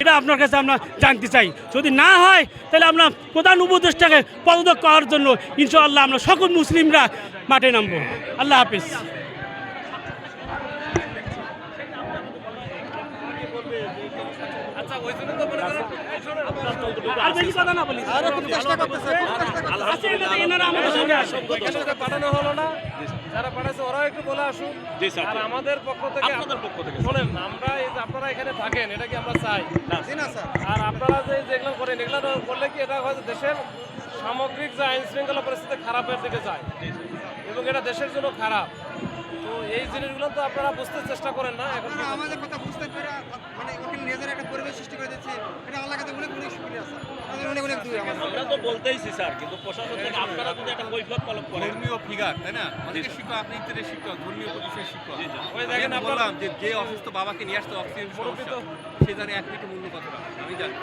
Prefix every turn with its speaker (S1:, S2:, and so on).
S1: এটা আপনার কাছে আমরা জানতে চাই। যদি না হয় তাহলে আমরা প্রধান উপদেষ্টাকে পদত্যাগ করার জন্য ইনশাআল্লাহ আমরা সকল মুসলিমরা মাঠে নামবো। আল্লাহ হাফিজ। আর বেশি কথা না বলি। এনারা আমাদের সঙ্গে আসে।
S2: পাঠানো হলো না, যারা পাঠাচ্ছে ওরাও একটু বলে আসুন। আর আমাদের পক্ষ থেকে শোনেন, আমরা এই যে আপনারা এখানে থাকেন এটা কি আমরা চাই? আর আপনারা যে যেগুলো করেন এগুলো করলে কি এটা হয়তো দেশের সামগ্রিক যে আইন শৃঙ্খলা পরিস্থিতি খারাপের দিকে যায় এবং এটা দেশের জন্য খারাপ। তো এই জিনিসগুলো তো আপনারা বুঝতে চেষ্টা করেন না। এখন
S3: আমাদের কথা বুঝতে পেরে মানে ওখানে নিজের একটা পরিবেশ সৃষ্টি করে দিচ্ছে, এটা আল্লাহ কাছে অনেক অনেক শুকরিয়া স্যার। আমাদের অনেক অনেক দূর আমাদের।
S4: আমরা তো বলতেইছি স্যার, কিন্তু প্রশাসন থেকে আপনারা যদি একটা কৈফিয়ত তলব করেন।
S5: ধর্মীয় ফিগার, তাই না? অনেকে শিক্ষক, আপনি ইত্যাদি শিক্ষক, ধর্মীয় প্রতিষ্ঠানের শিক্ষক।
S2: ওই দেখেন
S5: বললাম যে অসুস্থ বাবাকে নিয়ে আসতে অক্সিজেন সমস্যা, সে জানে 1 মিনিটের মূল্য কত টাকা, আমি জানি।